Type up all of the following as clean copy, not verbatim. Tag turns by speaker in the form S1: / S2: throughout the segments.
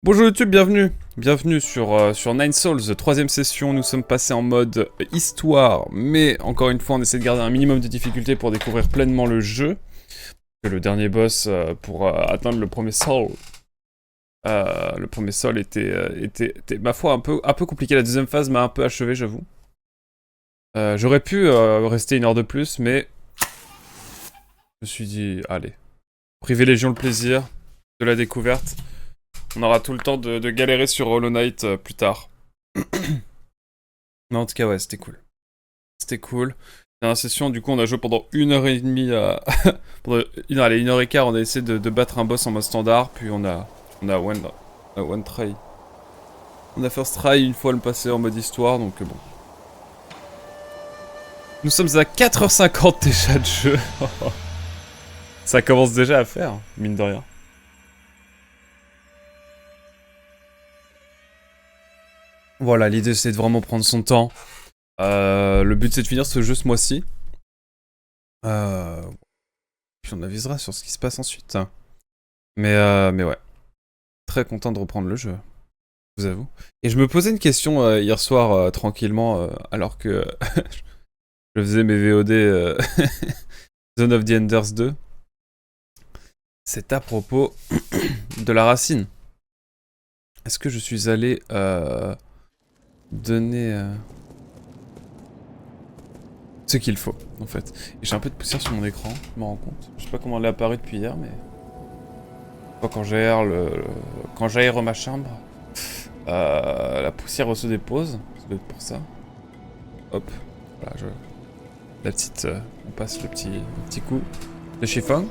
S1: Bonjour YouTube, bienvenue sur Nine Souls, troisième session. Nous sommes passés en mode histoire, mais encore une fois on essaie de garder un minimum de difficulté pour découvrir pleinement le jeu. Le dernier boss pour atteindre le premier sol était ma foi un peu compliqué. La deuxième phase m'a un peu achevé, j'avoue. J'aurais pu rester une heure de plus, mais je me suis dit, allez, privilégions le plaisir de la découverte. On aura tout le temps de galérer sur Hollow Knight plus tard. Mais en tout cas, ouais, c'était cool. C'était cool. Dans la session, du coup, on a joué pendant 1 heure et demie à... pendant allez, 1 heure et quart, on a essayé de battre un boss en mode standard, puis on a one try. On a first try une fois le passé en mode histoire, donc bon. Nous sommes à 4h50 déjà de jeu. Ça commence déjà à faire, mine de rien. Voilà, l'idée c'est de vraiment prendre son temps. Le but c'est de finir ce jeu ce mois-ci. Puis on avisera sur ce qui se passe ensuite. Mais ouais, très content de reprendre le jeu, je vous avoue. Et je me posais une question hier soir tranquillement, alors que je faisais mes VOD Zone of the Enders 2. C'est à propos de la racine. Est-ce que je suis allé donner ce qu'il faut, en fait. Et j'ai un peu de poussière sur mon écran, je me rends compte. Je sais pas comment elle est apparue depuis hier, mais... Quand j'aère ma chambre, la poussière se dépose. Ça doit être pour ça. Hop, voilà, on passe le petit coup de chiffon.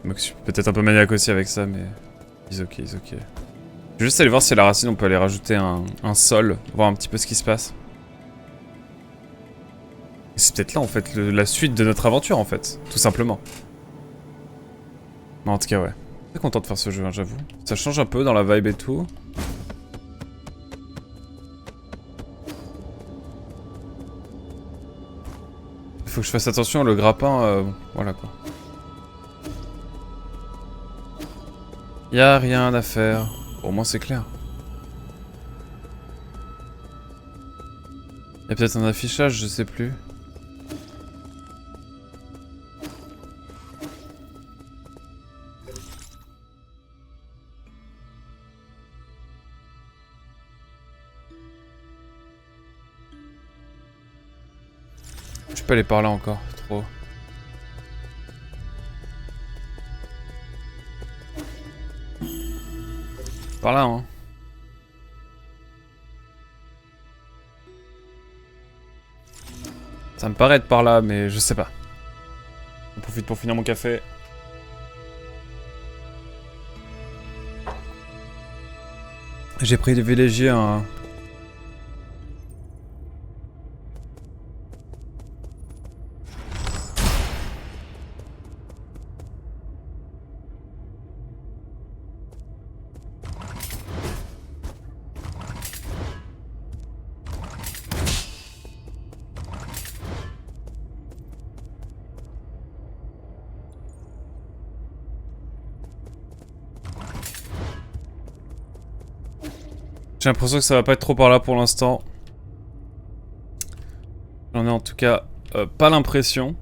S1: Moi, je suis peut-être un peu maniaque aussi avec ça, mais is ok. Je vais juste aller voir si à la racine on peut aller rajouter un sol, voir un petit peu ce qui se passe. C'est peut-être là en fait la suite de notre aventure en fait, tout simplement. Mais en tout cas ouais, très content de faire ce jeu, hein, j'avoue. Ça change un peu dans la vibe et tout. Il faut que je fasse attention, le grappin, voilà quoi. Y'a rien à faire. Au moins c'est clair. Y'a peut-être un affichage, je sais plus. Je peux aller par là encore, trop. Par là, hein. Ça me paraît être par là, mais je sais pas. J'en profite pour finir mon café. J'ai privilégié un... J'ai l'impression que ça va pas être trop par là pour l'instant. J'en ai en tout cas pas l'impression.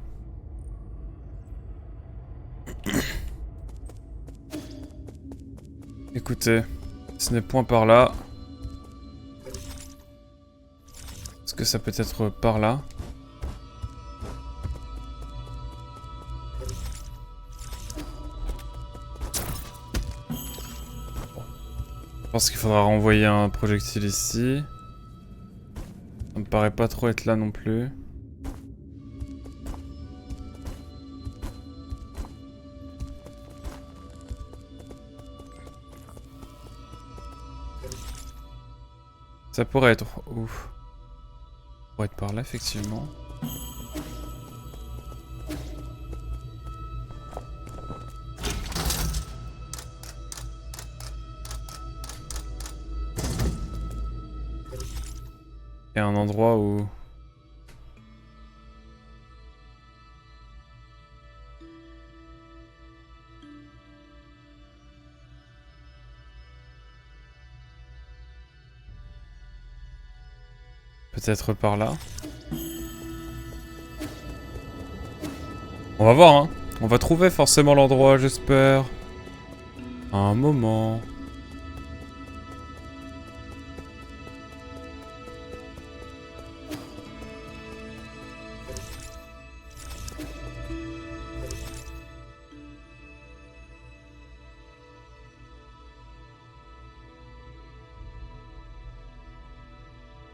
S1: Écoutez, ce n'est point par là. Est-ce que ça peut être par là? Je pense qu'il faudra renvoyer un projectile ici. Ça me paraît pas trop être là non plus. Ça pourrait être... Ouf. Ça pourrait être par là, effectivement. Il y a un endroit où... peut-être par là. On va voir, hein. On va trouver forcément l'endroit, j'espère. À un moment.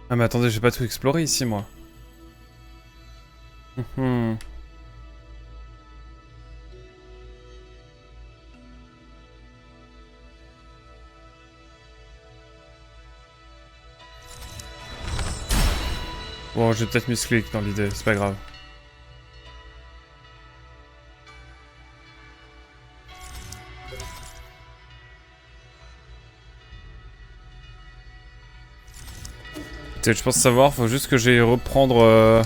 S1: Ah mais attendez, j'ai pas tout exploré ici, moi. Bon, j'ai peut-être musclé dans l'idée, c'est pas grave. Je pense savoir, faut juste que j'aille reprendre...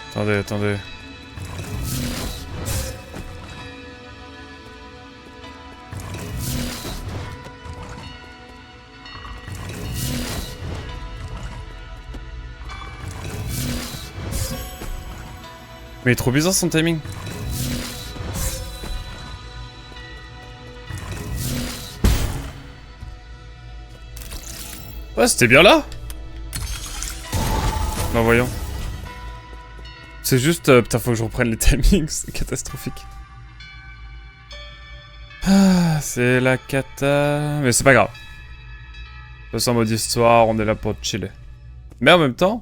S1: Attendez, attendez. Mais il est trop bizarre son timing. Ouais, c'était bien là. Non, voyons. C'est juste... putain, faut que je reprenne les timings, c'est catastrophique. Ah, c'est la cata... Mais c'est pas grave. De toute façon, en mode histoire, on est là pour chiller. Mais en même temps...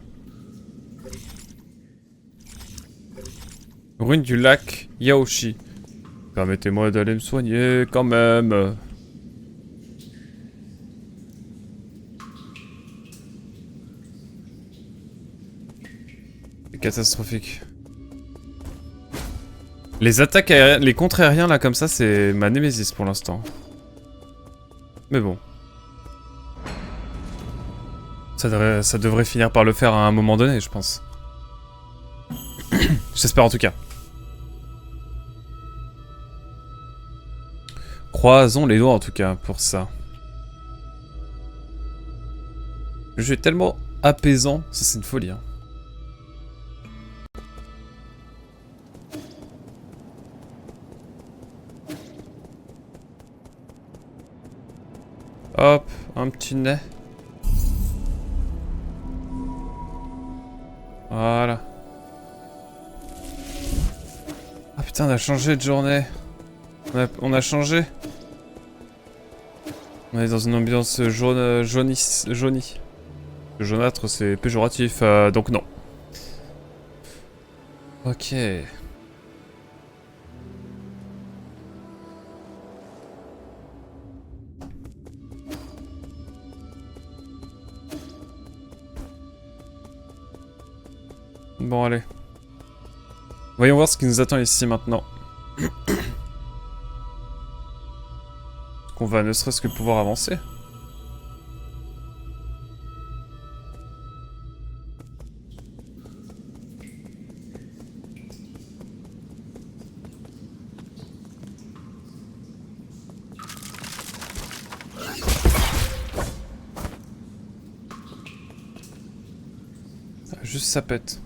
S1: Ruine du lac Yaoshi. Permettez-moi d'aller me soigner, quand même. C'est catastrophique. Les attaques aériennes, les contre-aériens là comme ça, c'est ma némésis pour l'instant. Mais bon. Ça devrait finir par le faire à un moment donné, je pense. J'espère en tout cas. Croisons les doigts en tout cas pour ça. Le jeu est tellement apaisant, ça c'est une folie. Hein. Hop, un petit nez. Voilà. Ah putain, on a changé de journée. On a changé. On est dans une ambiance jaunie. Jaunâtre, c'est péjoratif, donc non. Ok. Bon, allez. Voyons voir ce qui nous attend ici maintenant. Qu'on va ne serait-ce que pouvoir avancer. Juste ça pète.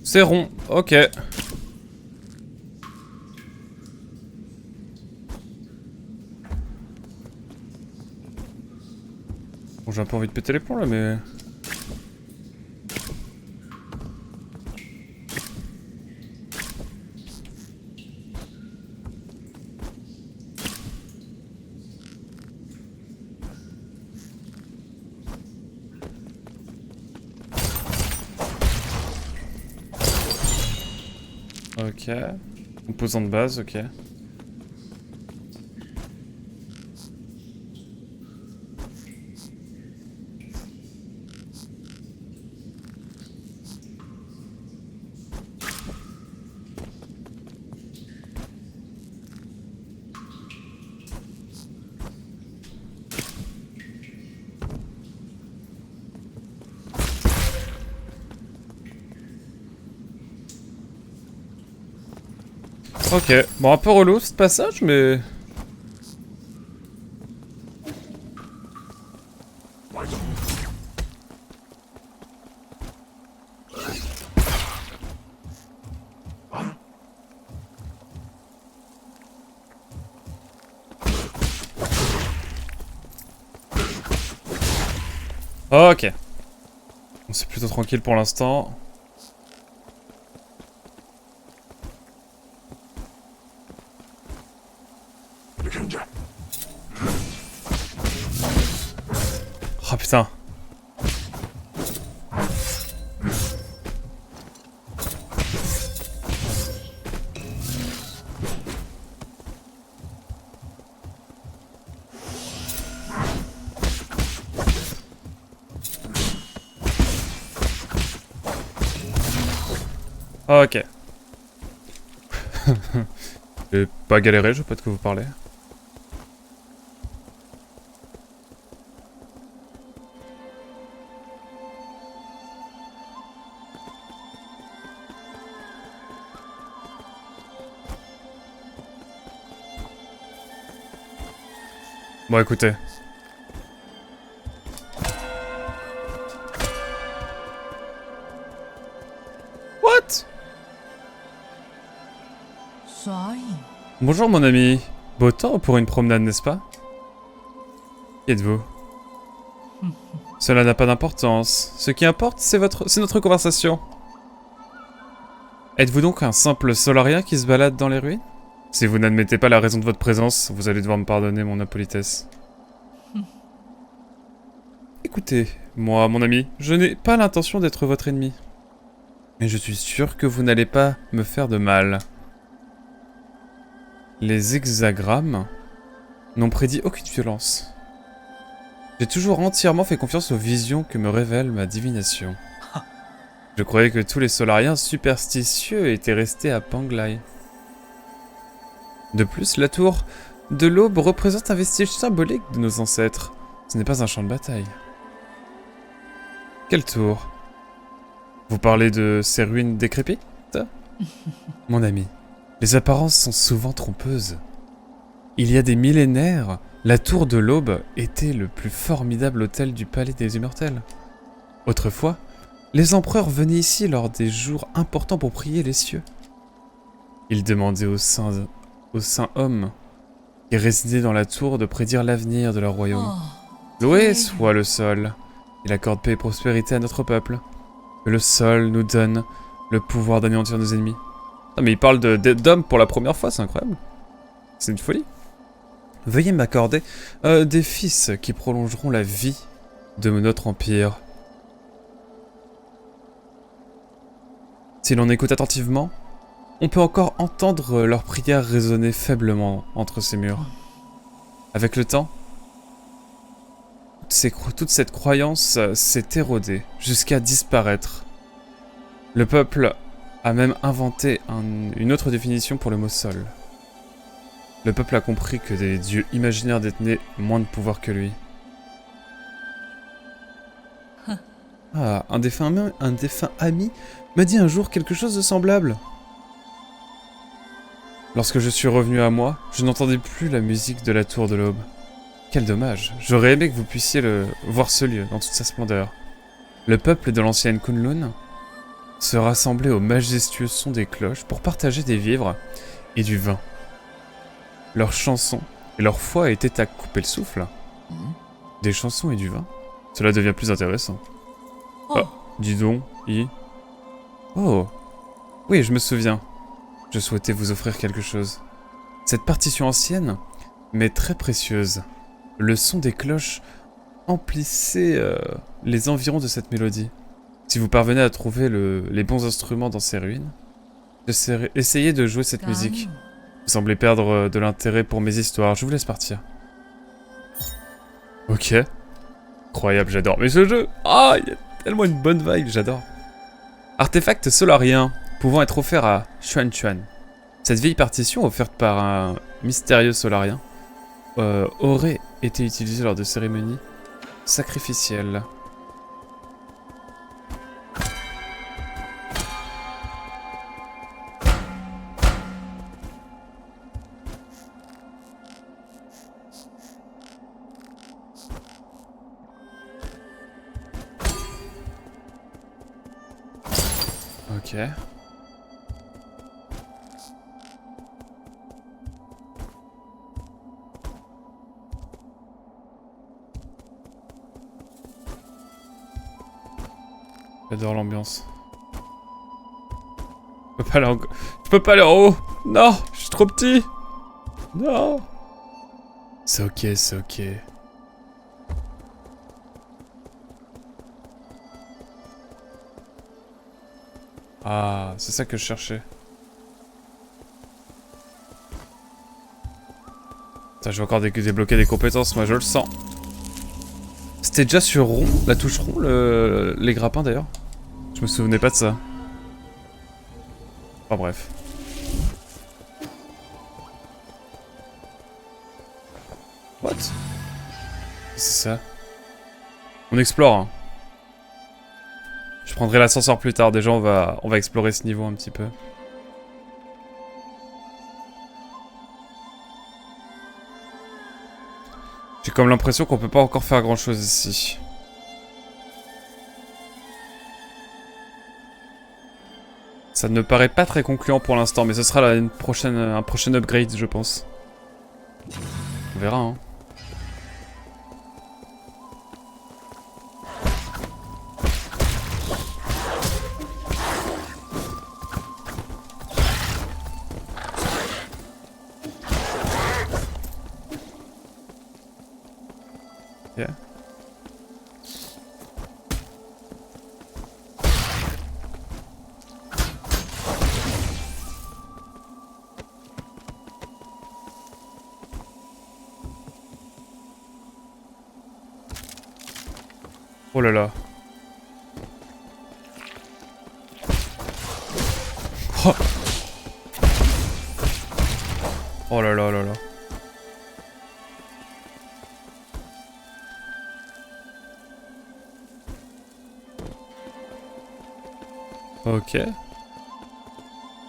S1: C'est rond, ok. Bon, j'ai un peu envie de péter les plombs là, mais... Ok. Composant de base, ok. Ok, bon un peu relou ce passage, mais... Ok. Bon, c'est plutôt tranquille pour l'instant. Oh putain. Ok. J'ai pas galéré, je sais pas de quoi vous parlez. Bon écoutez. What? Bonjour mon ami. Beau temps pour une promenade, n'est-ce pas? Qui êtes-vous? Cela n'a pas d'importance. Ce qui importe, c'est notre conversation. Êtes-vous donc un simple solarien qui se balade dans les ruines? Si vous n'admettez pas la raison de votre présence, vous allez devoir me pardonner mon impolitesse. Écoutez, moi, mon ami, je n'ai pas l'intention d'être votre ennemi. Mais je suis sûr que vous n'allez pas me faire de mal. Les hexagrammes n'ont prédit aucune violence. J'ai toujours entièrement fait confiance aux visions que me révèle ma divination. Je croyais que tous les solariens superstitieux étaient restés à Panglai. De plus, la tour de l'aube représente un vestige symbolique de nos ancêtres. Ce n'est pas un champ de bataille. Quelle tour? Vous parlez de ces ruines décrépites? Mon ami, les apparences sont souvent trompeuses. Il y a des millénaires, la tour de l'aube était le plus formidable hôtel du palais des immortels. Autrefois, les empereurs venaient ici lors des jours importants pour prier les cieux. Ils demandaient au saint homme qui résidait dans la tour de prédire l'avenir de leur royaume. Loué soit le sol. Il accorde paix et prospérité à notre peuple. Que le sol nous donne le pouvoir d'anéantir nos ennemis. Non mais il parle d'hommes pour la première fois, c'est incroyable. C'est une folie. Veuillez m'accorder des fils qui prolongeront la vie de notre empire. Si l'on écoute attentivement, on peut encore entendre leurs prières résonner faiblement entre ces murs. Avec le temps, toute cette croyance s'est érodée jusqu'à disparaître. Le peuple a même inventé une autre définition pour le mot sol. Le peuple a compris que des dieux imaginaires détenaient moins de pouvoir que lui. Ah, un défunt ami m'a dit un jour quelque chose de semblable. Lorsque je suis revenu à moi, je n'entendais plus la musique de la tour de l'aube. Quel dommage, j'aurais aimé que vous puissiez voir ce lieu dans toute sa splendeur. Le peuple de l'ancienne Kunlun se rassemblait au majestueux son des cloches pour partager des vivres et du vin. Leurs chansons et leur foi étaient à couper le souffle. Des chansons et du vin? Cela devient plus intéressant. Ah, dis donc, Oh, oui, je me souviens. Je souhaitais vous offrir quelque chose. Cette partition ancienne, mais très précieuse. Le son des cloches emplissait les environs de cette mélodie. Si vous parvenez à trouver les bons instruments dans ces ruines, essayez de jouer cette musique. Vous semblez perdre de l'intérêt pour mes histoires, je vous laisse partir. Ok. Incroyable, j'adore. Mais ce jeu, ah, il y a tellement une bonne vibe, j'adore. Artefact solarien, pouvant être offert à Xuan Xuan. Cette vieille partition, offerte par un mystérieux solarien, aurait été utilisée lors de cérémonies sacrificielles. Ok. J'adore l'ambiance. Je peux pas aller en... Je peux pas aller en haut. Non, je suis trop petit. Non. C'est ok, c'est ok. Ah, c'est ça que je cherchais. Putain, je vais encore débloquer des compétences, moi je le sens. C'était déjà sur rond, la touche rond, les grappins d'ailleurs. Je me souvenais pas de ça. Enfin bref. What? C'est ça. On explore, hein. Je prendrai l'ascenseur plus tard, déjà on va explorer ce niveau un petit peu. J'ai comme l'impression qu'on peut pas encore faire grand chose ici. Ça ne paraît pas très concluant pour l'instant, mais ce sera un prochain upgrade je pense. On verra hein. Yeah. Oh là là. Oh, oh là là là là. Ok.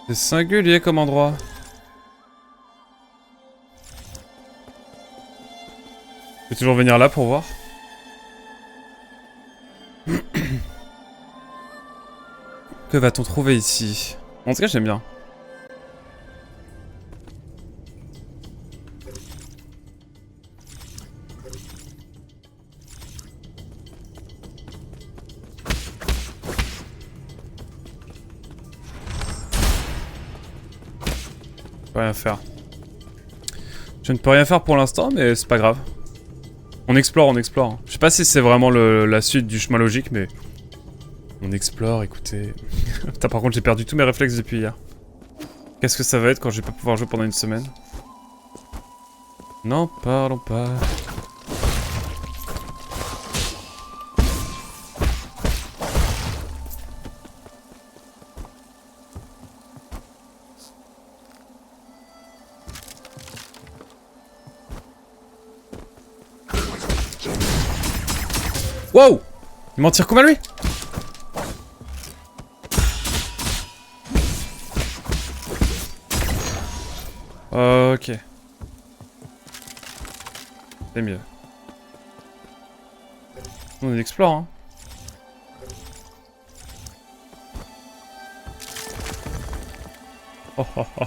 S1: C'est singulier comme endroit. Je peux toujours venir là pour voir. Que va-t-on trouver ici? En tout cas, j'aime bien. Je peux rien faire. Je ne peux rien faire pour l'instant, mais c'est pas grave. On explore, on explore. Je sais pas si c'est vraiment la suite du chemin logique, mais... On explore, écoutez... Putain, par contre, j'ai perdu tous mes réflexes depuis hier. Qu'est-ce que ça va être quand je vais pas pouvoir jouer pendant une semaine? Non, parlons pas. Wow! Il m'en tire combien lui? Ok. C'est mieux. On explore, hein. Oh oh oh.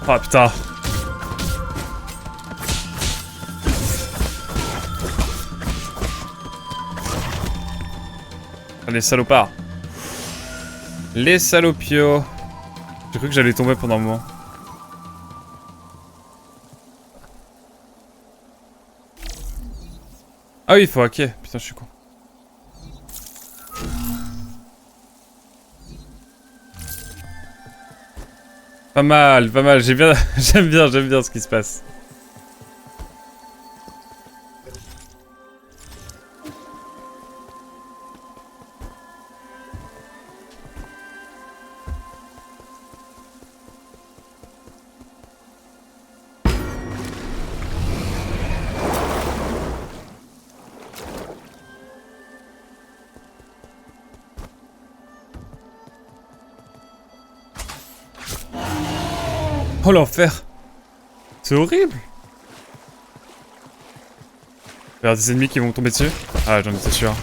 S1: Ah putain. Les salopards. Les salopios. J'ai cru que j'allais tomber pendant un moment. Ah oui, il faut hacker. Putain, je suis con. Pas mal, pas mal. J'ai bien... j'aime bien ce qui se passe. Oh l'enfer! C'est horrible! Il y a des ennemis qui vont tomber dessus. Ah, j'en étais sûr.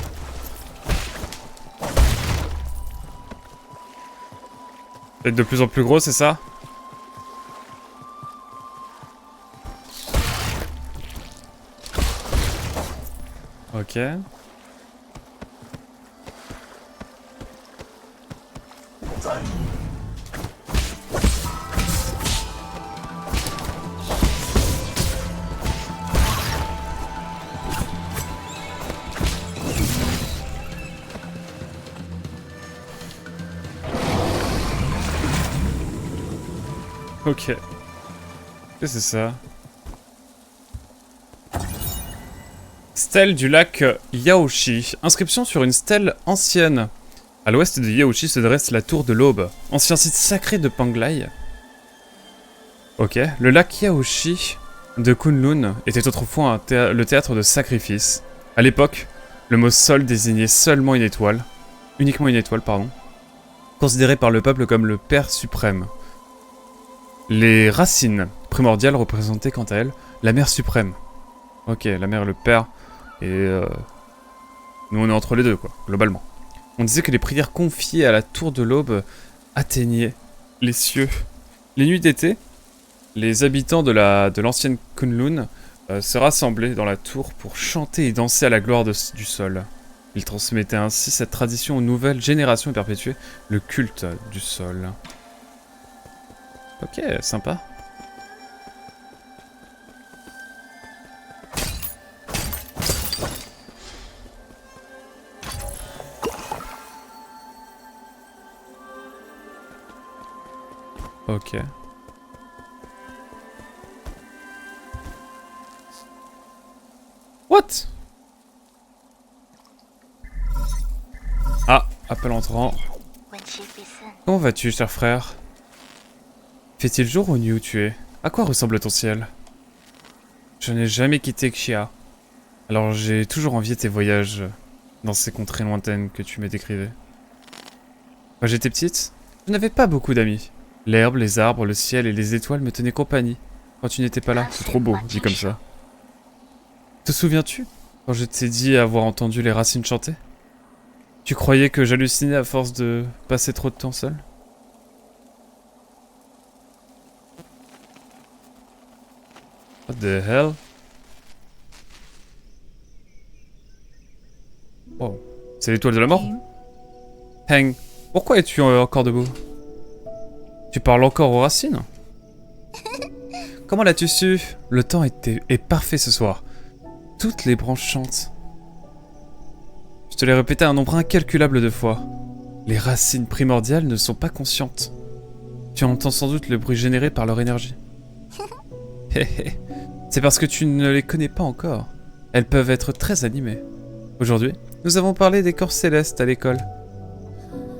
S1: Être de plus en plus gros, c'est ça? Ok. Ok. Qu'est-ce que c'est ça? Stèle du lac Yaoshi. Inscription sur une stèle ancienne. À l'ouest de Yaoshi se dresse la tour de l'Aube, ancien site sacré de Panglai. Ok. Le lac Yaoshi de Kunlun était autrefois le théâtre de sacrifice. À l'époque, le mot sol désignait seulement une étoile. Uniquement une étoile, pardon. Considérée par le peuple comme le Père suprême. Les racines primordiales représentaient quant à elles la mère suprême. Ok, la mère et le père. Et nous on est entre les deux quoi, globalement. On disait que les prières confiées à la tour de l'Aube atteignaient les cieux. Les nuits d'été, les habitants de l'ancienne Kunlun se rassemblaient dans la tour pour chanter et danser à la gloire du sol. Ils transmettaient ainsi cette tradition aux nouvelles générations et perpétuaient le culte du sol. Ok, sympa. Ok. What? Ah, appel entrant. Comment vas-tu, cher frère? Fait-il jour ou nuit où tu es? À quoi ressemble ton ciel? Je n'ai jamais quitté Xia. Alors j'ai toujours envié tes voyages dans ces contrées lointaines que tu me décrivais. Quand j'étais petite, je n'avais pas beaucoup d'amis. L'herbe, les arbres, le ciel et les étoiles me tenaient compagnie quand tu n'étais pas là. C'est trop beau, dit comme ça. Te souviens-tu quand je t'ai dit avoir entendu les racines chanter? Tu croyais que j'hallucinais à force de passer trop de temps seul? What the hell? Oh, c'est l'étoile de la mort? Heng, pourquoi es-tu encore debout? Tu parles encore aux racines? Comment l'as-tu su? Le temps est parfait ce soir. Toutes les branches chantent. Je te l'ai répété un nombre incalculable de fois. Les racines primordiales ne sont pas conscientes. Tu entends sans doute le bruit généré par leur énergie. C'est parce que tu ne les connais pas encore. Elles peuvent être très animées. Aujourd'hui, nous avons parlé des corps célestes à l'école.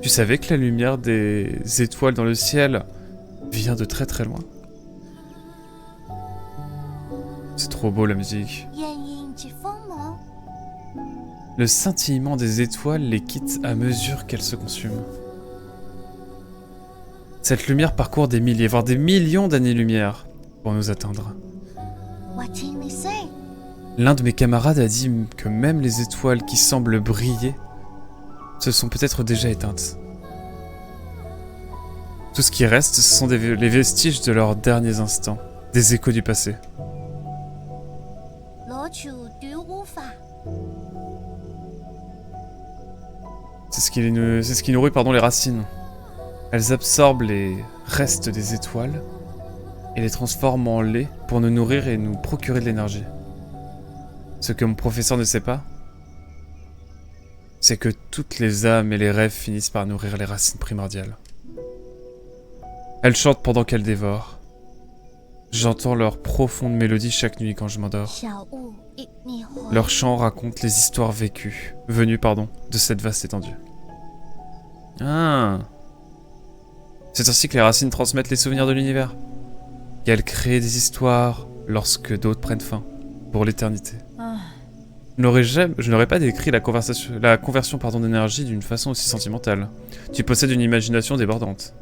S1: Tu savais que la lumière des étoiles dans le ciel vient de très très loin? C'est trop beau la musique. Le scintillement des étoiles les quitte à mesure qu'elles se consument. Cette lumière parcourt des milliers, voire des millions d'années-lumière pour nous atteindre. L'un de mes camarades a dit que même les étoiles qui semblent briller se sont peut-être déjà éteintes. Tout ce qui reste, ce sont les vestiges de leurs derniers instants, des échos du passé. C'est ce qui nourrit les racines. Elles absorbent les restes des étoiles et les transforment en lait pour nous nourrir et nous procurer de l'énergie. Ce que mon professeur ne sait pas, c'est que toutes les âmes et les rêves finissent par nourrir les racines primordiales. Elles chantent pendant qu'elles dévorent. J'entends leur profonde mélodie chaque nuit quand je m'endors. Leurs chants racontent les histoires venues de cette vaste étendue. Ah. C'est ainsi que les racines transmettent les souvenirs de l'univers. Qu'elles créent des histoires lorsque d'autres prennent fin, pour l'éternité. Je n'aurais pas décrit la conversion d'énergie d'une façon aussi sentimentale. Tu possèdes une imagination débordante.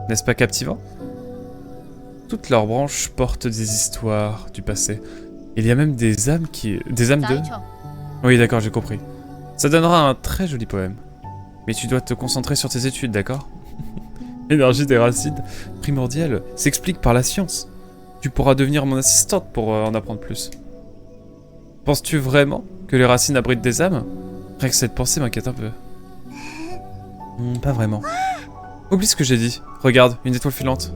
S1: N'est-ce pas captivant? Toutes leurs branches portent des histoires du passé. Il y a même des âmes qui... Des âmes de... Oui, d'accord, j'ai compris. Ça donnera un très joli poème. Mais tu dois te concentrer sur tes études, d'accord? L'énergie des racines primordiales s'explique par la science. Tu pourras devenir mon assistante pour en apprendre plus. Penses-tu vraiment que les racines abritent des âmes? Rien que cette pensée m'inquiète un peu. Pas vraiment. Oublie ce que j'ai dit. Regarde, une étoile filante.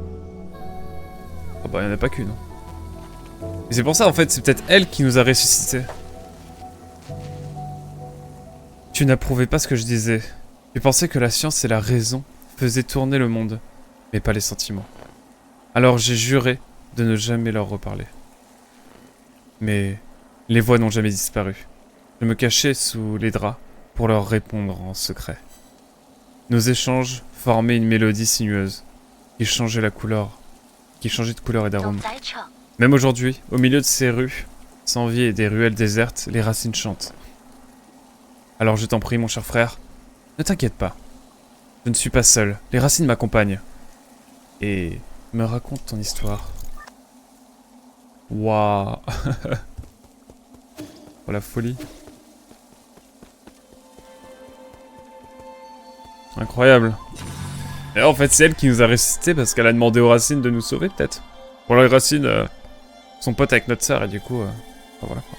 S1: Oh bah, il n'y en a pas qu'une. Et c'est pour ça, en fait, c'est peut-être elle qui nous a ressuscités. Tu n'approuvais pas ce que je disais. Tu pensais que la science et la raison faisaient tourner le monde, mais pas les sentiments. Alors j'ai juré de ne jamais leur reparler. Mais les voix n'ont jamais disparu. Je me cachais sous les draps pour leur répondre en secret. Nos échanges formaient une mélodie sinueuse qui changeait de couleur et d'arôme. Même aujourd'hui, au milieu de ces rues, sans vie et des ruelles désertes, les racines chantent. Alors je t'en prie, mon cher frère, ne t'inquiète pas. Je ne suis pas seul, les racines m'accompagnent. Et me raconte ton histoire. Waouh. Oh la folie. Incroyable. Et en fait, c'est elle qui nous a ressuscités parce qu'elle a demandé aux racines de nous sauver, peut-être. Bon, les racines sont potes avec notre sœur et du coup, enfin, voilà quoi.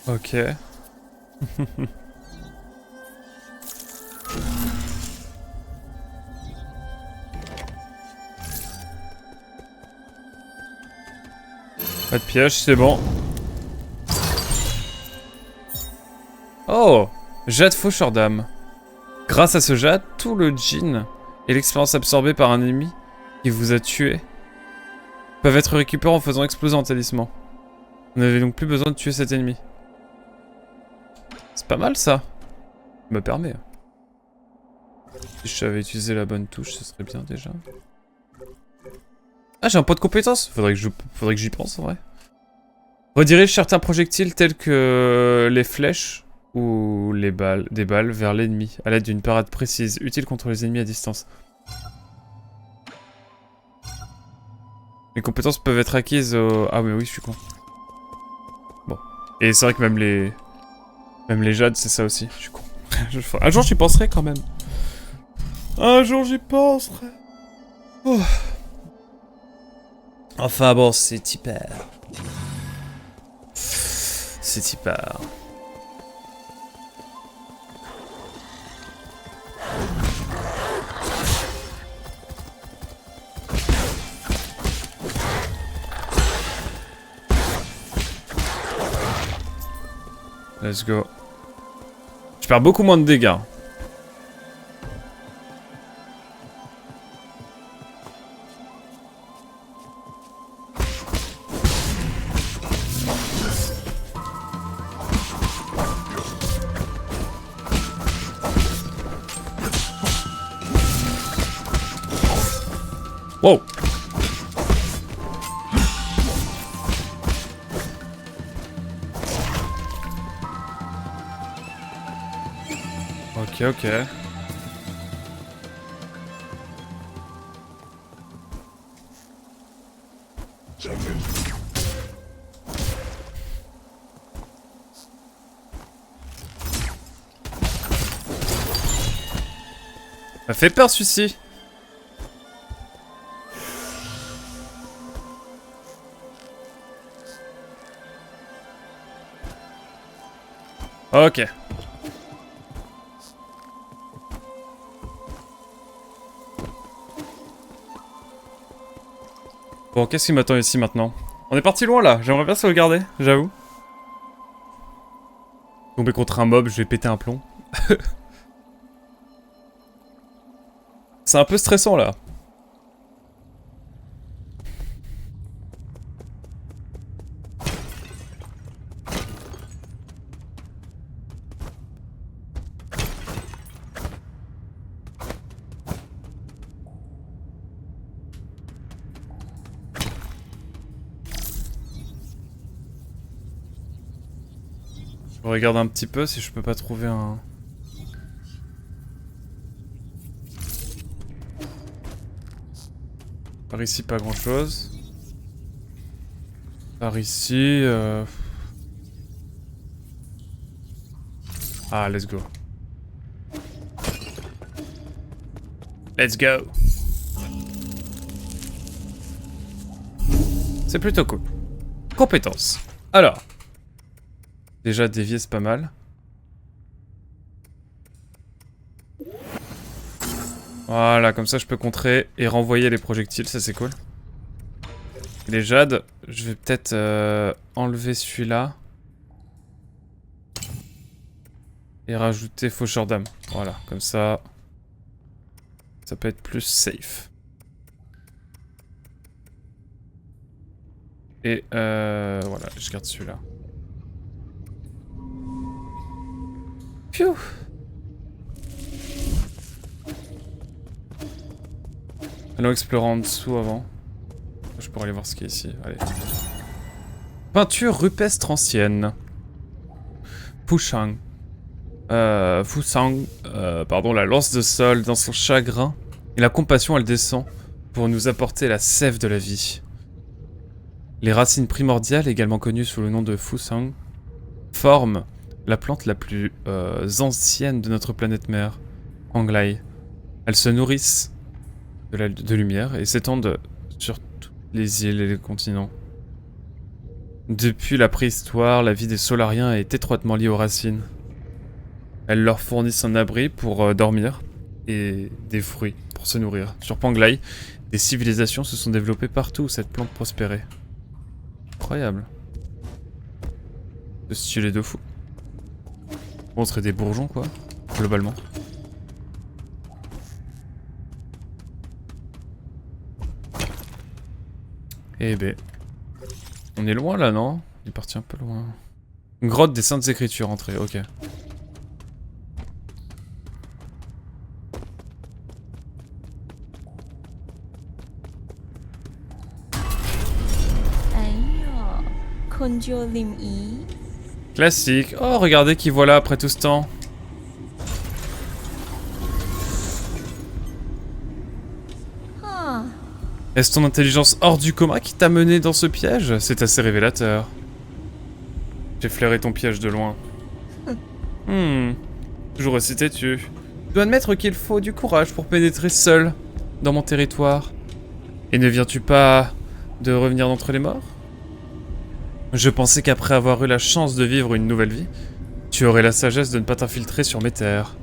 S1: Ok. Pas de piège, c'est bon. Oh, jade faucheur d'âme. Grâce à ce jade, tout le djinn et l'expérience absorbée par un ennemi qui vous a tué peuvent être récupérés en faisant exploser un talisman. Vous n'avez donc plus besoin de tuer cet ennemi. C'est pas mal ça. Ça me permet. Si je savais utiliser la bonne touche, ce serait bien déjà. Ah, j'ai un pot de compétences. Faudrait que j'y pense en vrai. Redirige certains projectiles tels que les flèches ou des balles vers l'ennemi à l'aide d'une parade précise, utile contre les ennemis à distance. Les compétences peuvent être acquises au... Ah mais oui, je suis con. Bon. Et c'est vrai que même les jades, c'est ça aussi. Je suis con. Un jour, j'y penserai quand même. Un jour, j'y penserai. Oh. Enfin bon, c'est hyper. C'est hyper. Let's go. Je perds beaucoup moins de dégâts. Wow. Ok. Ça fait peur celui-ci. Ok. Bon, qu'est-ce qui m'attend ici maintenant? On est parti loin là, j'aimerais bien sauvegarder, j'avoue. Tomber contre un mob, je vais péter un plomb. C'est un peu stressant là. Je regarde un petit peu si je peux pas trouver un... Par ici, pas grand chose. Par ici... Ah, let's go. Let's go. C'est plutôt cool. Compétences. Alors. Déjà, dévier, c'est pas mal. Voilà, comme ça, je peux contrer et renvoyer les projectiles. Ça, c'est cool. Les jades, je vais peut-être enlever celui-là. Et rajouter faucheur d'âme. Voilà, comme ça. Ça peut être plus safe. Et voilà, je garde celui-là. Pfiou. Allons explorer en dessous avant. Je pourrais aller voir ce qu'il y a ici. Allez. Peinture rupestre ancienne. Fushang. Fusang. Pardon, la lance de sol. Dans son chagrin et la compassion, elle descend pour nous apporter la sève de la vie. Les racines primordiales, également connues sous le nom de Fusang, forment la plante la plus ancienne de notre planète mère, Anglai. Elles se nourrissent de lumière et s'étendent sur toutes les îles et les continents. Depuis la préhistoire, la vie des Solariens est étroitement liée aux racines. Elles leur fournissent un abri pour dormir et des fruits pour se nourrir. Sur Panglai, des civilisations se sont développées partout où cette plante prospérait. Incroyable. Ce stylé de fou. On serait des bourgeons, quoi, globalement. Eh ben. On est loin, là, non? Il est parti un peu loin. Une grotte des Saintes Écritures, entrée, ok. Classique. Oh, regardez qui voilà après tout ce temps. Est-ce ton intelligence hors du commun qui t'a mené dans ce piège? C'est assez révélateur. J'ai flairé ton piège de loin. Toujours aussi têtu. Je dois admettre qu'il faut du courage pour pénétrer seul dans mon territoire. Et ne viens-tu pas de revenir d'entre les morts? Je pensais qu'après avoir eu la chance de vivre une nouvelle vie, tu aurais la sagesse de ne pas t'infiltrer sur mes terres.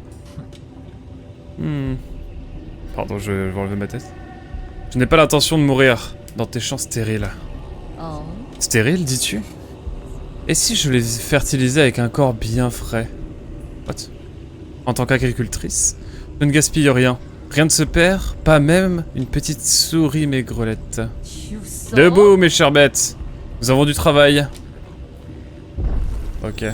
S1: Pardon, je vais enlever ma tête. Je n'ai pas l'intention de mourir dans tes champs stériles. Stériles, dis-tu? Et si je les fertilisais avec un corps bien frais? What? En tant qu'agricultrice, je ne gaspille rien. Rien ne se perd, pas même une petite souris maigrelette. Debout, mes chères bêtes! Nous avons du travail. Ok.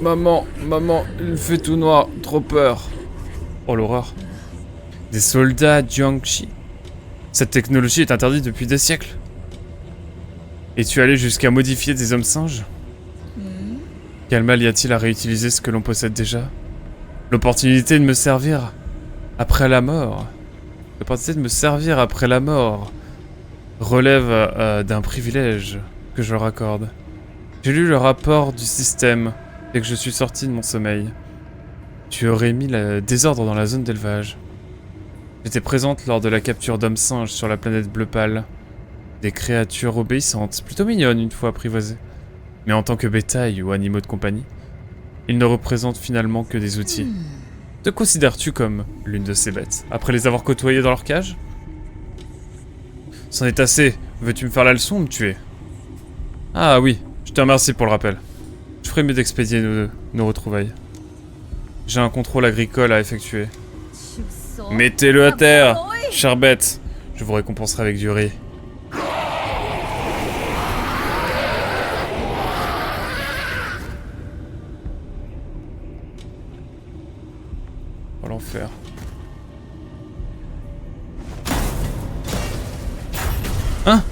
S1: Maman, il fait tout noir, trop peur. Oh l'horreur. Des soldats Jiangxi. Cette technologie est interdite depuis des siècles. Et tu allais jusqu'à modifier des hommes singes? Quel mal y a-t-il à réutiliser ce que l'on possède déjà? L'opportunité de me servir après la mort. L'opportunité de me servir après la mort relève d'un privilège que je leur accorde. J'ai lu le rapport du système dès que je suis sorti de mon sommeil. Tu aurais mis le désordre dans la zone d'élevage. J'étais présente lors de la capture d'hommes singes sur la planète bleu pâle. Des créatures obéissantes, plutôt mignonnes une fois apprivoisées. Mais en tant que bétail ou animaux de compagnie, Ils ne représentent finalement que des outils. Te considères-tu comme l'une de ces bêtes, après les avoir côtoyés dans leur cage? C'en est assez. Veux-tu me faire la leçon ou me tuer? Ah oui, je te remercie pour le rappel. Je ferais mieux d'expédier nos retrouvailles. J'ai un contrôle agricole à effectuer. Mettez-le à terre, chère bête. Je vous récompenserai avec du riz. Oh l'enfer. Hein?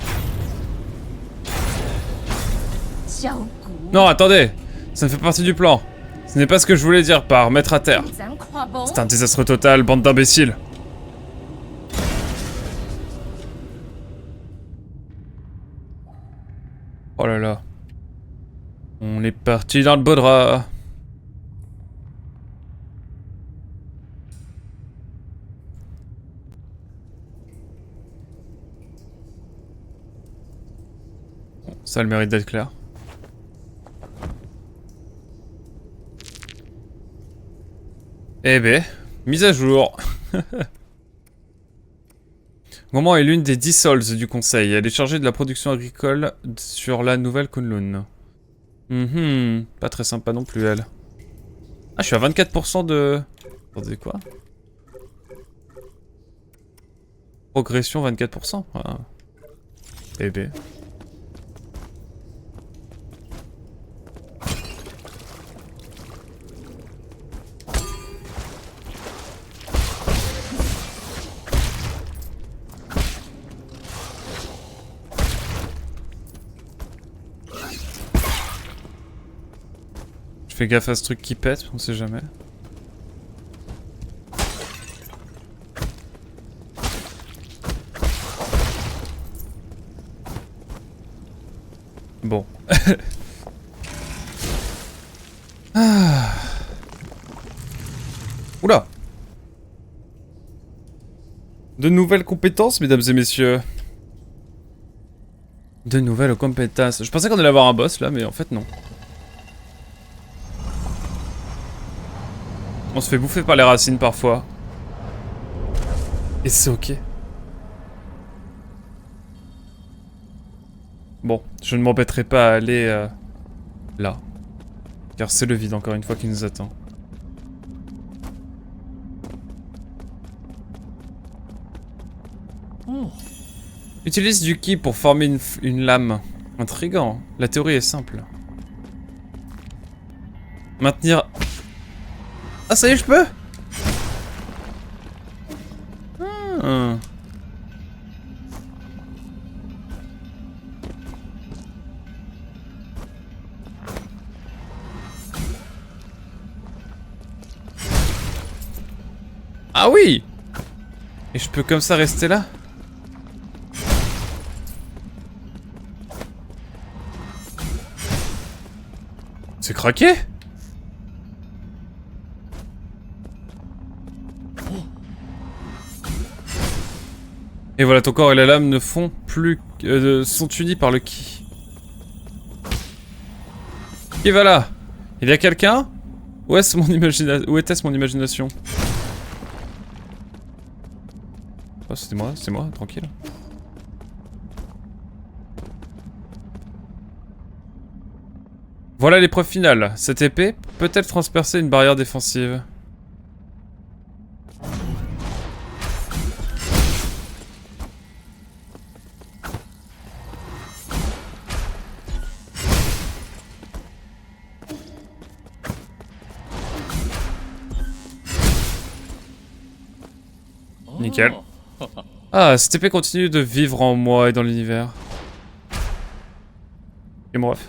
S1: Non, attendez! Ça ne fait partie du plan. Ce n'est pas ce que je voulais dire par mettre à terre. C'est un désastre total, bande d'imbéciles. Oh là là. On est parti dans le beau drap. Bon, ça a le mérite d'être clair. Eh ben, mise à jour. Gourmand est l'une des 10 sols du conseil. Elle est chargée de la production agricole sur la nouvelle Kunlun. Pas très sympa non plus, elle. Ah, je suis à 24% de... Attendez, quoi? Progression 24%. Ah. Eh ben. Je fais gaffe à ce truc qui pète, on sait jamais. Bon. Ah. Oula. De nouvelles compétences, mesdames et messieurs. De nouvelles compétences. Je pensais qu'on allait avoir un boss là, mais en fait non. On se fait bouffer par les racines parfois. Et c'est ok. Bon, je ne m'embêterai pas à aller là. Car c'est le vide encore une fois qui nous attend. Utilise du ki pour former une lame. Intriguant. La théorie est simple. Maintenir... Ah ça y est, je peux? Ah. Ah oui! Et je peux comme ça rester là? C'est craqué? Et voilà, ton corps et la lame ne font plus... sont unis par le ki. Et voilà. Il y a quelqu'un? Où est-ce mon imagination? Où était-ce mon imagination? Oh, c'est moi, tranquille. Voilà l'épreuve finale. Cette épée peut-elle transpercer une barrière défensive? Nickel. Ah, cette épée continue de vivre en moi et dans l'univers. Et mon ref.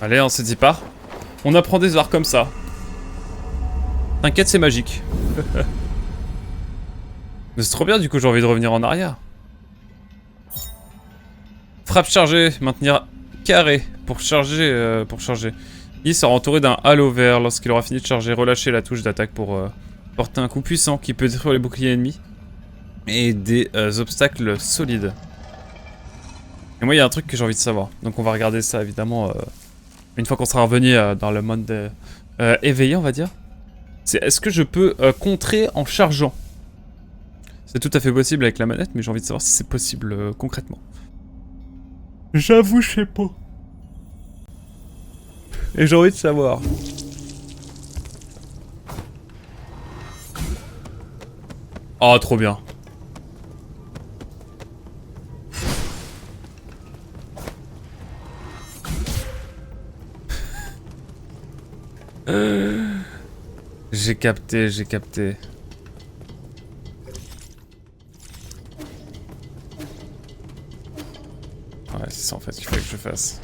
S1: Allez, on se dit pas. On apprend des arts comme ça. T'inquiète, c'est magique. Mais c'est trop bien, du coup j'ai envie de revenir en arrière. Frappe chargée, maintenir carré pour charger. Il sera entouré d'un halo vert lorsqu'il aura fini de charger. Relâchez la touche d'attaque pour porter un coup puissant qui peut détruire les boucliers ennemis. Et des obstacles solides. Et moi, il y a un truc que j'ai envie de savoir. Donc on va regarder ça, évidemment, une fois qu'on sera revenu dans le monde éveillé, on va dire. C'est est-ce que je peux contrer en chargeant? C'est tout à fait possible avec la manette, mais j'ai envie de savoir si c'est possible concrètement. J'avoue, je sais pas. Et j'ai envie de savoir. Oh, trop bien. J'ai capté, j'ai capté. Ouais, c'est ça en fait qu'il fallait que je fasse.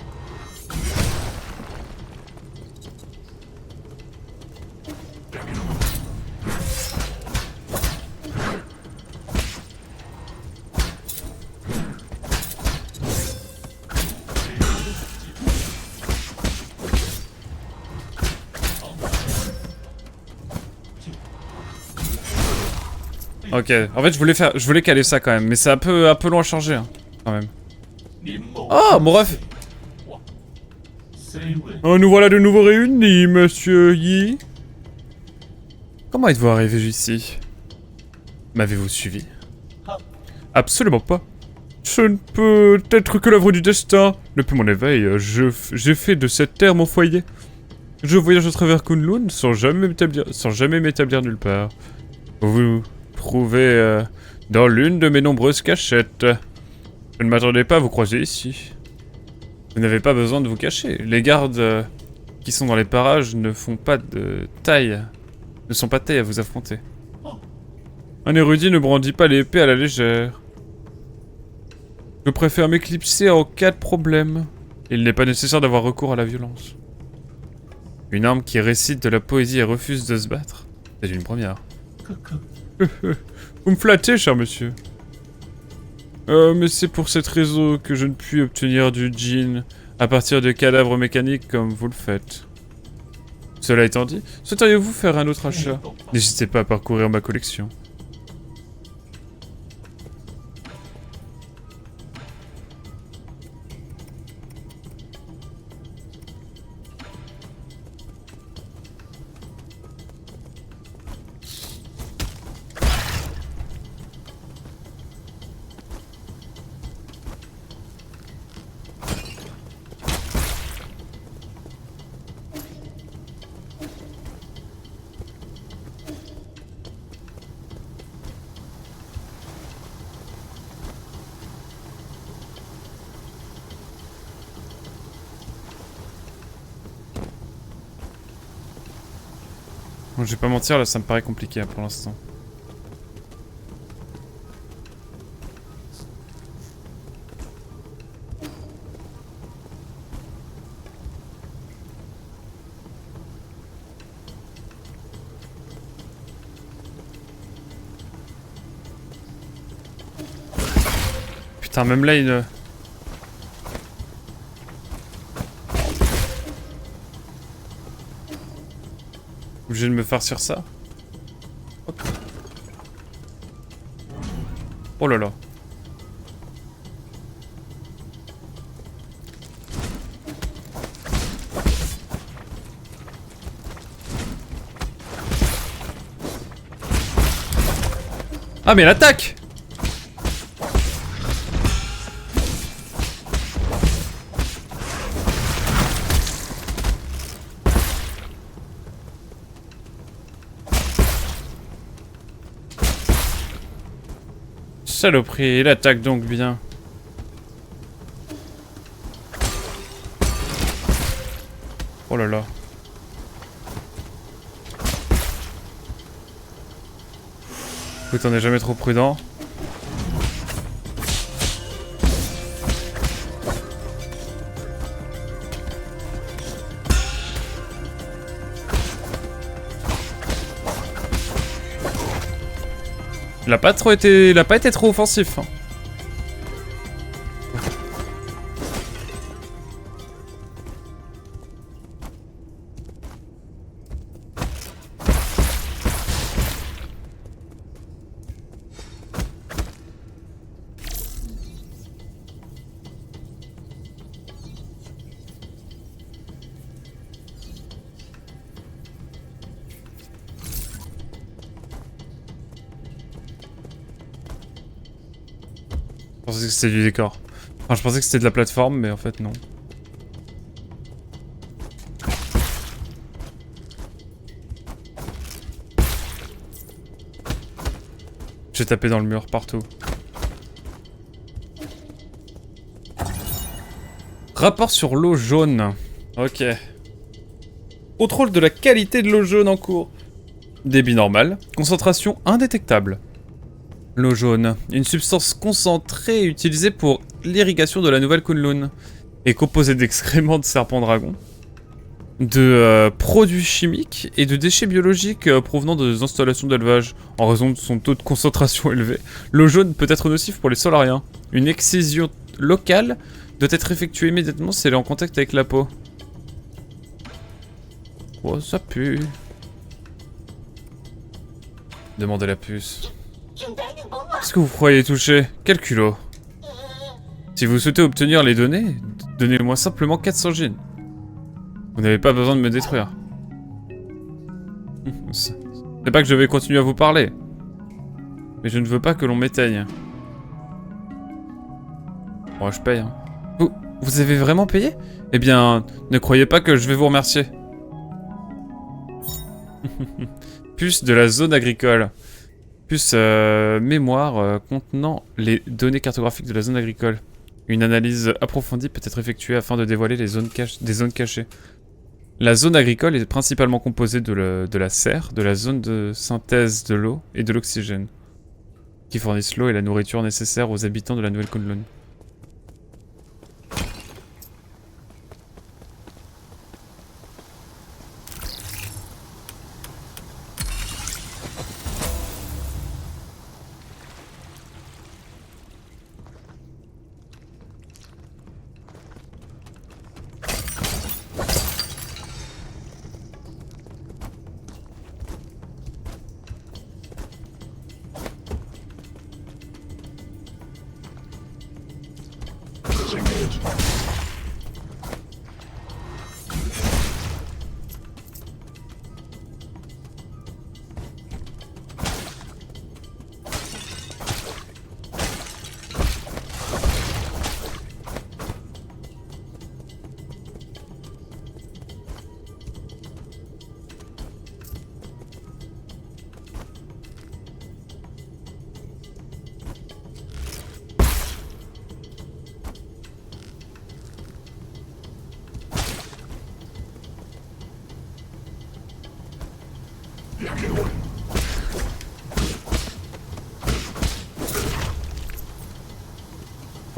S1: Ok, en fait je voulais caler ça quand même, mais c'est un peu long à charger hein, quand même. Oh, mon ref. Oh, nous voilà de nouveau réunis, monsieur Yi. Comment êtes-vous arrivé ici? M'avez-vous suivi? Absolument pas. Ce ne peut être que l'œuvre du destin. Depuis mon éveil, j'ai fait de cette terre mon foyer. Je voyage à travers Kunlun sans jamais m'établir nulle part. Vous vous trouvez dans l'une de mes nombreuses cachettes. Je ne m'attendais pas à vous croiser ici. Vous n'avez pas besoin de vous cacher. Les gardes qui sont dans les parages ne font pas de taille. Ne sont pas de taille à vous affronter. Un érudit ne brandit pas l'épée à la légère. Je préfère m'éclipser en cas de problème. Il n'est pas nécessaire d'avoir recours à la violence. Une arme qui récite de la poésie et refuse de se battre. C'est une première. Vous me flattez, cher monsieur. Mais c'est pour cette raison que je ne puis obtenir du djinn à partir de cadavres mécaniques comme vous le faites. Cela étant dit, souhaiteriez-vous faire un autre achat? N'hésitez pas à parcourir ma collection. Bon, je vais pas mentir, là ça me paraît compliqué hein, pour l'instant. Putain, même là il... Obligé de me farcir ça. Hop. Oh là là. Ah mais elle attaque! Saloperie, il attaque donc bien. Oh là là. Écoute, on n'est jamais trop prudent. Il a pas été trop offensif. Hein. pensais que c'était du décor. Enfin, je pensais que c'était de la plateforme, mais en fait, non. J'ai tapé dans le mur partout. Rapport sur l'eau jaune. Ok. Contrôle de la qualité de l'eau jaune en cours. Débit normal. Concentration indétectable. L'eau jaune. Une substance concentrée utilisée pour l'irrigation de la nouvelle Kunlun. Est composée d'excréments de serpents-dragons, de produits chimiques et de déchets biologiques provenant des installations d'élevage. En raison de son taux de concentration élevé, l'eau jaune peut être nocive pour les solariens. Une excision locale doit être effectuée immédiatement si elle est en contact avec la peau. Oh, ça pue. Demandez la puce. Qu'est-ce que vous croyez toucher? Quel culot. Si vous souhaitez obtenir les données, donnez-moi simplement 400 gines. Vous n'avez pas besoin de me détruire. C'est pas que je vais continuer à vous parler. Mais je ne veux pas que l'on m'éteigne. Bon, je paye, hein. Vous avez vraiment payé? Eh bien, ne croyez pas que je vais vous remercier. Puce de la zone agricole. Puce mémoire contenant les données cartographiques de la zone agricole. Une analyse approfondie peut être effectuée afin de dévoiler les zones des zones cachées. La zone agricole est principalement composée de la serre, de la zone de synthèse de l'eau et de l'oxygène, qui fournissent l'eau et la nourriture nécessaires aux habitants de la nouvelle Kunlun.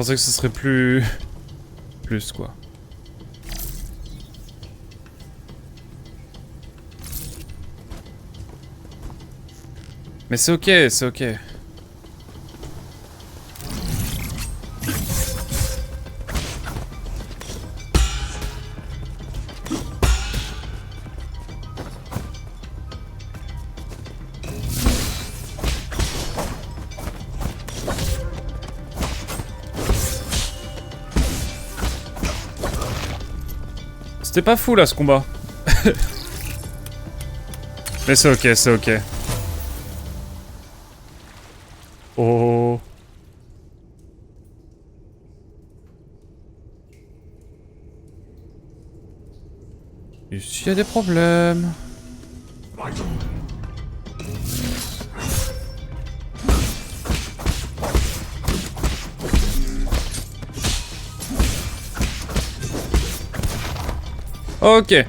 S1: Je pensais que ce serait plus... plus quoi. Mais c'est ok, c'est ok. C'était pas fou là ce combat. Mais c'est ok, c'est ok. Oh. Ici y a des problèmes. Ok. Un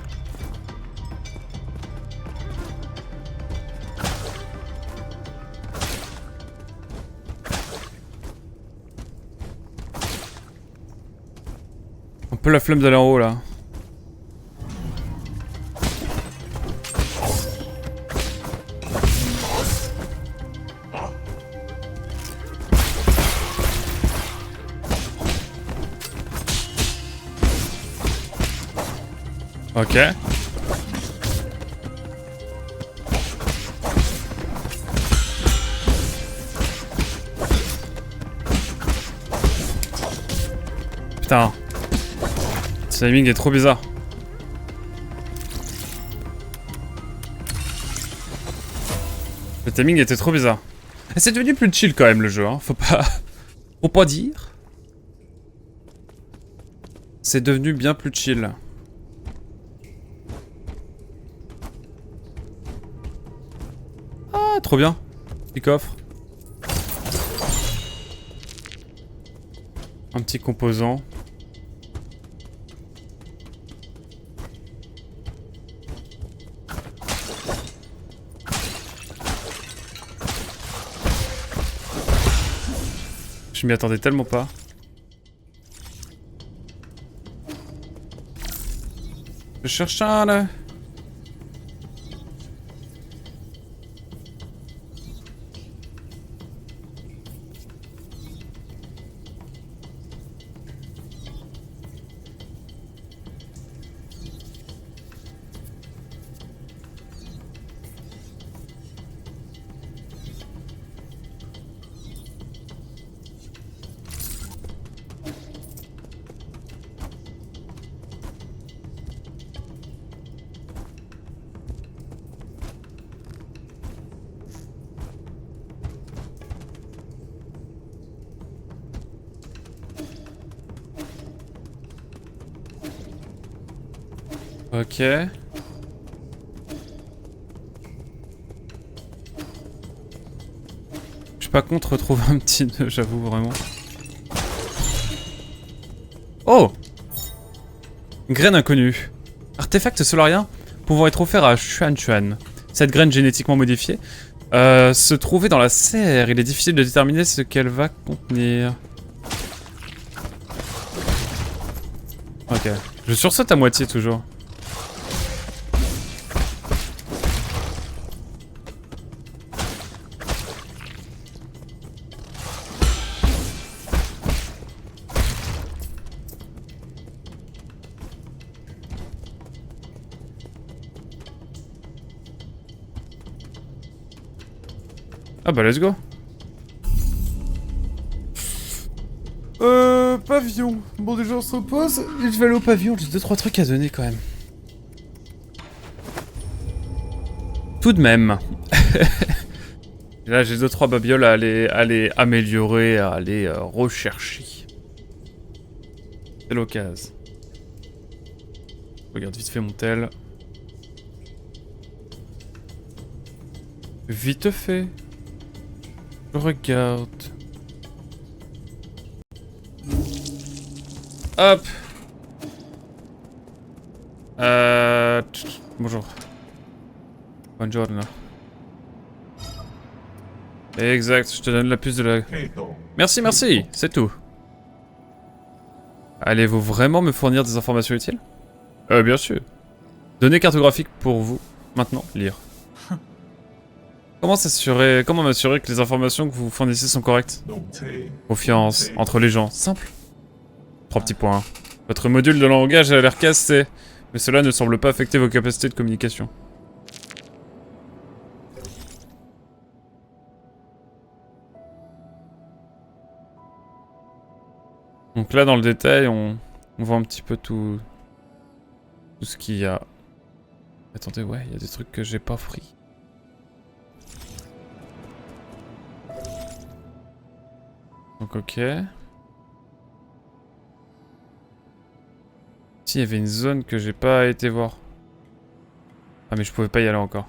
S1: peu la flemme d'aller en haut là. Ok. Putain. Ce timing est trop bizarre. Le timing était trop bizarre. Et c'est devenu plus chill quand même le jeu, hein. Faut pas... Faut pas dire. C'est devenu bien plus chill. Ah, trop bien. Petit coffre. Un petit composant. Je m'y attendais tellement pas. Je cherche un là. Ok. Je suis pas contre retrouver un petit nœud, j'avoue vraiment. Oh! Graine inconnue. Artefact solarien pouvant être offert à Xuan Xuan. Cette graine génétiquement modifiée se trouvait dans la serre. Il est difficile de déterminer ce qu'elle va contenir. Ok. Je sursaute à moitié toujours. Ah bah let's go. Pavillon. Bon déjà on se repose et je vais aller au pavillon, j'ai 2-3 trucs à donner quand même. Tout de même. Là j'ai 2-3 babioles à aller améliorer, à aller rechercher. C'est l'occasion. Regarde vite fait mon tel. Vite fait. Je regarde. Hop. Bonjour. Buongiorno. Exact, je te donne la puce de la... Merci, merci, c'est tout. Allez-vous vraiment me fournir des informations utiles? Bien sûr. Données cartographiques pour vous. Maintenant, lire. Comment m'assurer que les informations que vous fournissez sont correctes? Confiance entre les gens. Simple. 3 petits points. Votre module de langage a l'air cassé, mais cela ne semble pas affecter vos capacités de communication. Donc là, dans le détail, on voit un petit peu tout ce qu'il y a. Attendez, ouais, il y a des trucs que j'ai pas pris. Donc ok. Si, il y avait une zone que j'ai pas été voir. Ah mais je pouvais pas y aller encore.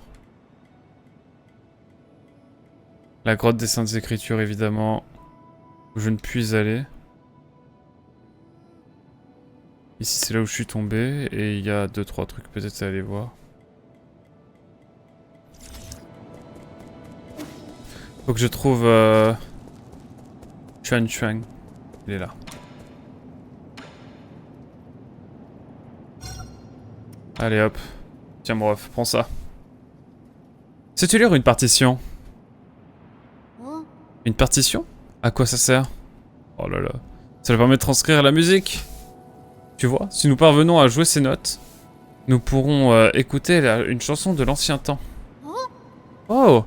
S1: La grotte des Saintes Écritures évidemment. Où je ne puis aller. Ici c'est là où je suis tombé. Et il y a 2-3 trucs peut-être à aller voir. Faut que je trouve... Xuan Xuan. Il est là. Allez hop. Tiens mon ref, prends ça. Sais-tu lire une partition? Une partition? À quoi ça sert? Oh là là. Ça permet de transcrire la musique. Tu vois, si nous parvenons à jouer ces notes, nous pourrons écouter une chanson de l'ancien temps. Oh!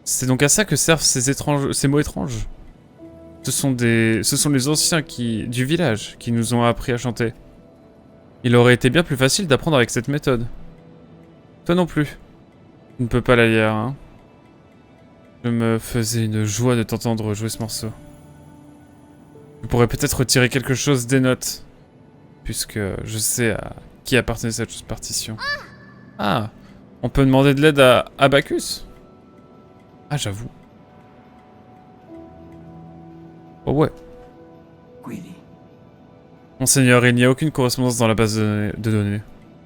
S1: C'est donc à ça que servent ces mots étranges. Ce sont les anciens du village qui nous ont appris à chanter. Il aurait été bien plus facile d'apprendre avec cette méthode. Toi non plus. Tu ne peux pas la lire, hein. Je me faisais une joie de t'entendre jouer ce morceau. Je pourrais peut-être retirer quelque chose des notes. Puisque je sais à qui appartenait cette partition. Ah, on peut demander de l'aide à Abacus. Ah, j'avoue. Oh ouais. Monseigneur, il n'y a aucune correspondance dans la base de données.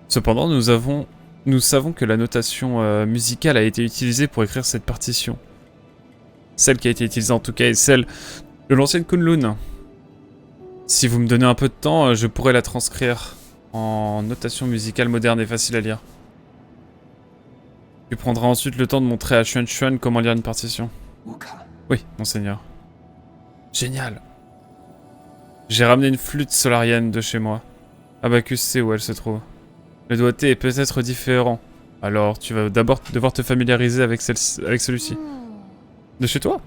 S1: Cependant, nous savons que la notation musicale a été utilisée pour écrire cette partition. Celle qui a été utilisée en tout cas est celle de l'ancienne Kunlun. Si vous me donnez un peu de temps, je pourrais la transcrire en notation musicale moderne et facile à lire. Tu prendras ensuite le temps de montrer à Xuan Xuan comment lire une partition. Oui, monseigneur. Génial. J'ai ramené une flûte solarienne de chez moi. Abacus sait où elle se trouve. Le doigté est peut-être différent. Alors, tu vas d'abord devoir te familiariser avec celui-ci. De chez toi?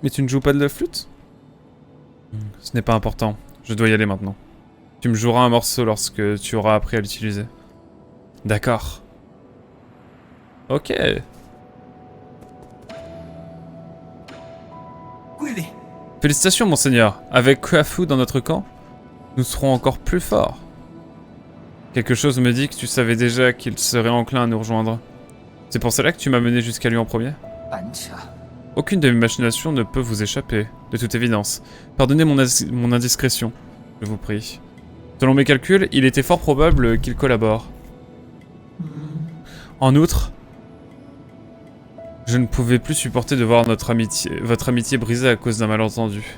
S1: Mais tu ne joues pas de la flûte? Ce n'est pas important. Je dois y aller maintenant. Tu me joueras un morceau lorsque tu auras appris à l'utiliser. D'accord. Ok. Félicitations, monseigneur. Avec Kuafu dans notre camp, nous serons encore plus forts. Quelque chose me dit que tu savais déjà qu'il serait enclin à nous rejoindre. C'est pour cela que tu m'as mené jusqu'à lui en premier? Aucune de mes machinations ne peut vous échapper, de toute évidence. Pardonnez mon indiscrétion, je vous prie. Selon mes calculs, il était fort probable qu'il collabore. En outre, je ne pouvais plus supporter de voir votre amitié brisée à cause d'un malentendu.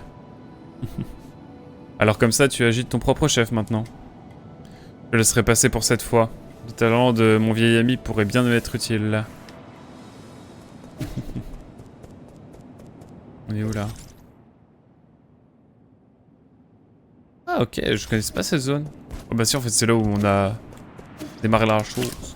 S1: Alors comme ça, tu agis de ton propre chef maintenant. Je laisserai passer pour cette fois. Le talent de mon vieil ami pourrait bien me être utile. On est où là? Ah ok, je connaissais pas cette zone. Oh bah si, en fait c'est là où on a démarré la chose.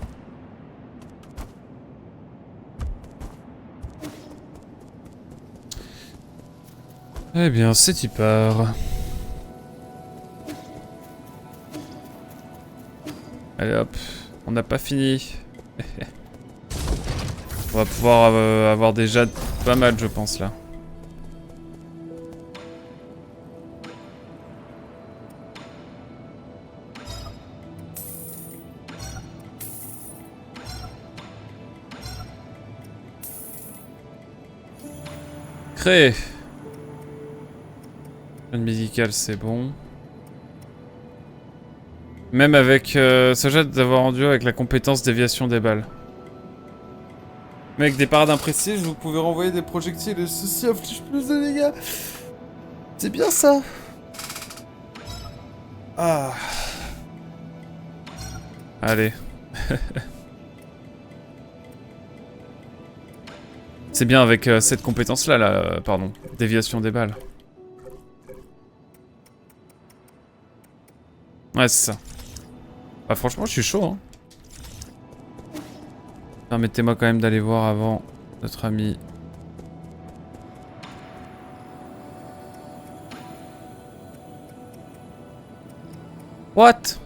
S1: Eh bien, c'est y part. Allez hop, on n'a pas fini. On va pouvoir avoir déjà pas mal, je pense, là. Créer. Jeune médical, c'est bon. Même avec ce jet d'avoir rendu avec la compétence déviation des balles. Mais avec des parades imprécises, vous pouvez renvoyer des projectiles et ceci inflige plus de dégâts. C'est bien ça. Ah. Allez. C'est bien avec cette compétence-là, pardon. Déviation des balles. Ouais, c'est ça. Bah franchement, je suis chaud, hein. Permettez-moi quand même d'aller voir avant notre ami. What?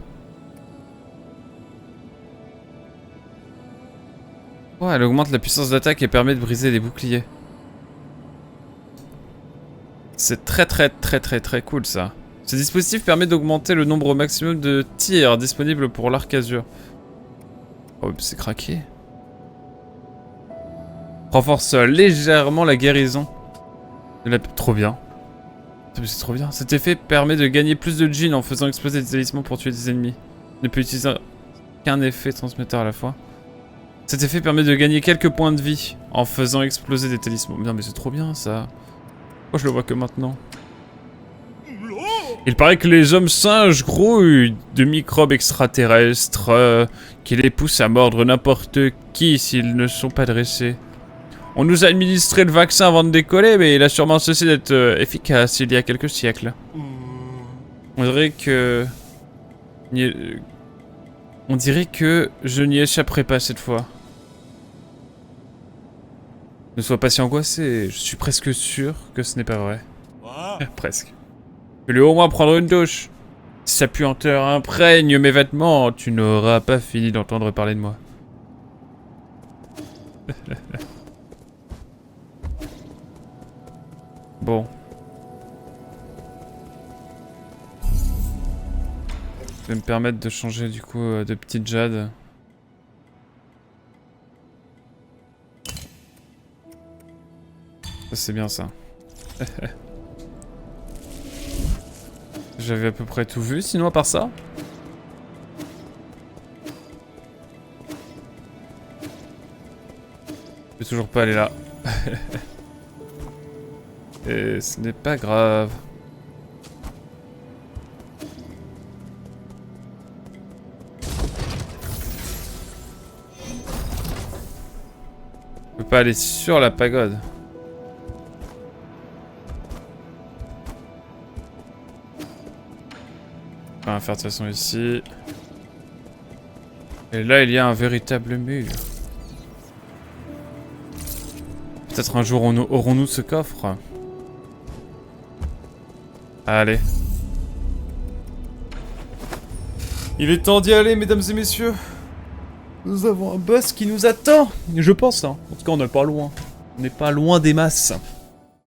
S1: Ouais, elle augmente la puissance d'attaque et permet de briser les boucliers. C'est très cool ça. Ce dispositif permet d'augmenter le nombre maximum de tirs disponibles pour l'arc azur. Oh, c'est craqué. Renforce légèrement la guérison. Trop bien. C'est trop bien. Cet effet permet de gagner plus de jeans en faisant exploser des talismans pour tuer des ennemis. Ne peut utiliser qu'un effet transmetteur à la fois. Cet effet permet de gagner quelques points de vie en faisant exploser des talismans. Non mais c'est trop bien ça. Moi je le vois que maintenant. Il paraît que les hommes singes grouillent de microbes extraterrestres qui les poussent à mordre n'importe qui s'ils ne sont pas dressés. On nous a administré le vaccin avant de décoller, mais il a sûrement cessé d'être efficace il y a quelques siècles. On dirait que... On dirait que je n'y échapperai pas cette fois. Ne sois pas si angoissé, je suis presque sûr que ce n'est pas vrai. Presque. Je vais au moins prendre une douche. Si sa puanteur imprègne mes vêtements, tu n'auras pas fini d'entendre parler de moi. Bon. Ça va me permettre de changer du coup de petite jade. Ça c'est bien ça. J'avais à peu près tout vu, sinon à part ça. Je peux toujours pas aller là. Et ce n'est pas grave. Je peux pas aller sur la pagode. On va faire de toute façon ici. Et là, il y a un véritable mur. Peut-être un jour aurons-nous ce coffre. Allez. Il est temps d'y aller, mesdames et messieurs. Nous avons un boss qui nous attend. Je pense, hein. En tout cas, on n'est pas loin. On n'est pas loin des masses.